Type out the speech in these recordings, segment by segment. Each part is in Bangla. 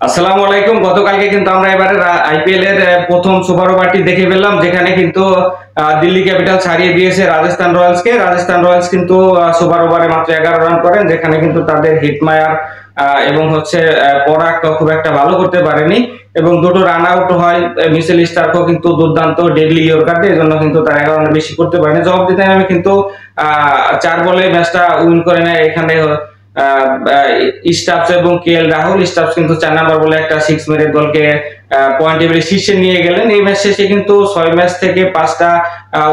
আসসালামু আলাইকুম। গতকালকে কিন্তু আমরা এবারে আইপিএল এর প্রথম সুপার ওভারটি দেখে ফেললাম, যেখানে কিন্তু দিল্লি ক্যাপিটাল ছাড়িয়ে দিয়েছে রাজস্থান রয়্যালসকে। রাজস্থান রয়্যালস কিন্তু সুপার ওভারে মাত্র 11 রান করেন, যেখানে কিন্তু তাদের হিটমায়ার এবং হচ্ছে পরাগ খুব একটা ভালো করতে পারেনি এবং দুটো রান আউট হয়। মিচেল স্টার্কও কিন্তু দুর্দান্ত ডেডলি ইয়র্কার দিয়ে, এই জন্য কিন্তু তার 11 রানে বেশি করতে পারেনি। জবাব দিতে আমি কিন্তু 4 বলে ম্যাচটা উইন করে নেয় এখানে স্টাফস এবং কেএল রাহুল। স্টাফস কিন্তু 4 নাম্বার বলে একটা 6 মেরে দলকে পয়েন্ট টেবিলে শীর্ষে নিয়ে গেলেন। এই ম্যাচ শেষে কিন্তু 6 ম্যাচ থেকে 5টা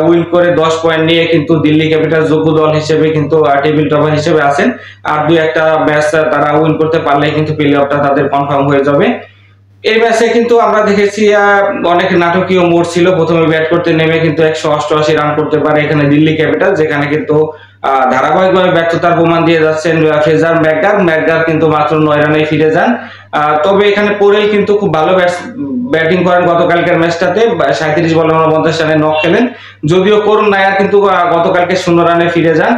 উইন করে 10 পয়েন্ট নিয়ে কিন্তু দিল্লি ক্যাপিটাল যোগ্য দল হিসেবে কিন্তু টেবিল টপার হিসেবে আছেন। আর দুই একটা ম্যাচ তারা উইন করতে পারলে কিন্তু প্লে অফটা তাদের কনফার্ম হয়ে যাবে। এই ম্যাচে কিন্তু আমরা দেখেছি অনেক নাটকীয় মোড় ছিল। প্রথমে ব্যাট করতে নেমে কিন্তু 188 রান করতে পারে এখানে দিল্লি ক্যাপিটাল, যেখানে কিন্তু ধারাবাহিকভাবে ব্যর্থতার প্রমাণ দিয়ে যাচ্ছেন ফ্রেজার ম্যাকগার কিন্তু মাত্র 9 রানে ফিরে যান। তবে এখানে পোরেল কিন্তু খুব ভালো ব্যাটিং করেন গতকালকের ম্যাচটাতে, 37 বলে 49 রানে নক খেলেন। যদিও করুণ নায়ার কিন্তু গতকালকে 0 রানে ফিরে যান।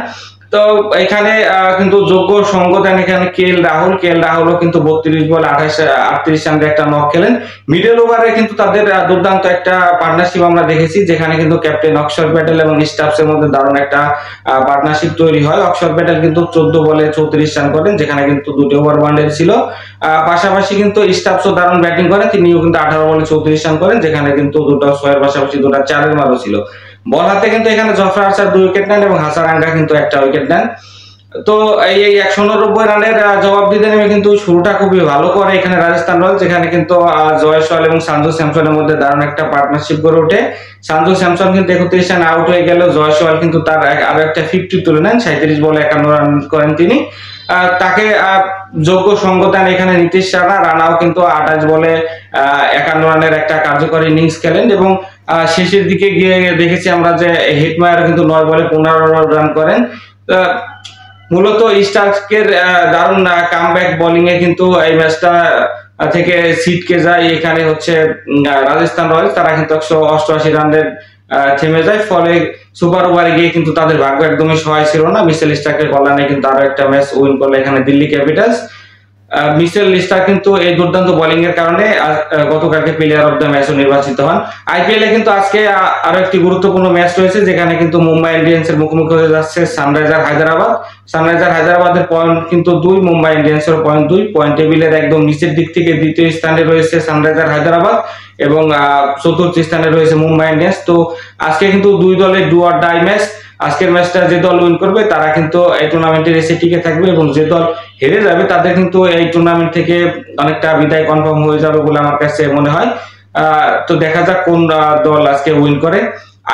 তো এখানে কিন্তু যোগ্য সঙ্গ দেন এখানে কেএল রাহুলও কিন্তু 32 বলে 38 রানের একটা নক খেলেন। মিডল ওভারে কিন্তু তাদের দুর্দান্ত একটা পার্টনারশিপ আমরা দেখেছি, যেখানে কিন্তু ক্যাপ্টেন অক্ষর প্যাটেল এবং স্টাফসের মধ্যে দারুণ একটা পার্টনারশিপ তৈরি হয়। অক্ষর প্যাটেল কিন্তু 14 বলে 34 রান করেন, যেখানে কিন্তু দুটো ওভার ওয়ানডে ছিল। পাশাপাশি কিন্তু স্টাফসও দারুণ ব্যাটিং করেন, তিনিও কিন্তু 18 বলে 34 রান করেন, যেখানে কিন্তু দুটো 6 এর পাশাপাশি দুটো 4 এর মারও ছিল। বল হাতে কিন্তু এখানে জফরা আর্চার 2 উইকেট নেন এবং হাসারাঙ্গা কিন্তু একটা উইকেট নেন। তো এই 190 রানের জবাব দিতে নেমে কিন্তু শুরুটা খুবই ভালো করে এখানে রাজস্থান রয়্যালস, যেখানে কিন্তু জয়সওয়াল এবং সঞ্জু স্যামসনের মধ্যে দারুণ একটা পার্টনারশিপ গড়ে ওঠে। সঞ্জু স্যামসন কিন্তু 31 রান আউট হয়ে গেল, জয়সওয়াল কিন্তু তার আরো একটা 50 তুলে নেন, 37 বলে 51 রান করেন তিনি। তাকে যোগ্য সঙ্গ দেন এখানে নীতিশ রানাও কিন্তু 28 বলে 51 রানের একটা কার্যকরী ইনিংস খেলেন এবং শেষের দিকে গিয়ে দেখেছি আমরা যে হিটমায়ার কিন্তু 9 বলে 15 রান করেন। মূলত স্টার্কের দারুণ কামব্যাক বোলিং এ কিন্তু এই ম্যাচটা থেকে ছিটকে যায় এখানে হচ্ছে রাজস্থান রয়্যালস। তারা কিন্তু 188 রানের থেমে যায়, ফলে সুপার ওভারে গিয়ে কিন্তু তাদের ভাগ্য একদমই সহায় ছিল না। মিচেল স্টার্কের কল্যাণে কিন্তু আরো একটা ম্যাচ উইন করলো এখানে দিল্লি ক্যাপিটালস। মিচেল স্টার্ক কিন্তু এই দুর্দান্ত বোলিং এর কারণে গতকালকে প্লেয়ার অফ দ্য ম্যাচও নির্বাচিত হন। আইপিএল এ কিন্তু আজকে আরো একটি গুরুত্বপূর্ণ ম্যাচ রয়েছে, যেখানে কিন্তু মুম্বাই ইন্ডিয়ান্স এর মুখোমুখি হয়ে যাচ্ছে সানরাইজার হায়দ্রাবাদের পয়েন্ট কিন্তু 2, মুম্বাই ইন্ডিয়ান্স এর পয়েন্ট 2। পয়েন্ট টেবিলের একদম নিচের দিক থেকে দ্বিতীয় স্থানে রয়েছে সানরাইজার হায়দ্রাবাদ এবং চতুর্থ স্থানে রয়েছে মুম্বাই ইন্ডিয়ান্স। তো আজকে কিন্তু দুই দলের ডু অর ডাই ম্যাচ। আজকের ম্যাচটা যে দল উইন করবে তারা কিন্তু এই টুর্নামেন্টের এসে টিকে থাকবে এবং যে দল হেরে যাবে তাদের কিন্তু এই টুর্নামেন্ট থেকে অনেকটা বিদায় কনফার্ম হয়ে যাবে বলে আমার কাছে মনে হয়। তো দেখা যাক কোন দল আজকে উইন করে।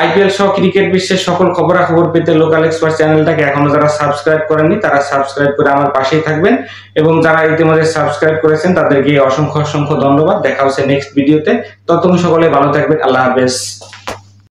আইপিএল সহ ক্রিকেট বিশ্বের সকল খবরাখবর পেতে লোকাল এক্সপার্ট চ্যানেলটাকে এখনো যারা সাবস্ক্রাইব করেননি তারা সাবস্ক্রাইব করে আমার পাশেই থাকবেন এবং যারা ইতিমধ্যে সাবস্ক্রাইব করেছেন তাদেরকে অসংখ্য ধন্যবাদ। দেখা হচ্ছে নেক্সট ভিডিওতে। ততক্ষণ সকলে ভালো থাকবেন। আল্লাহ হাফেজ।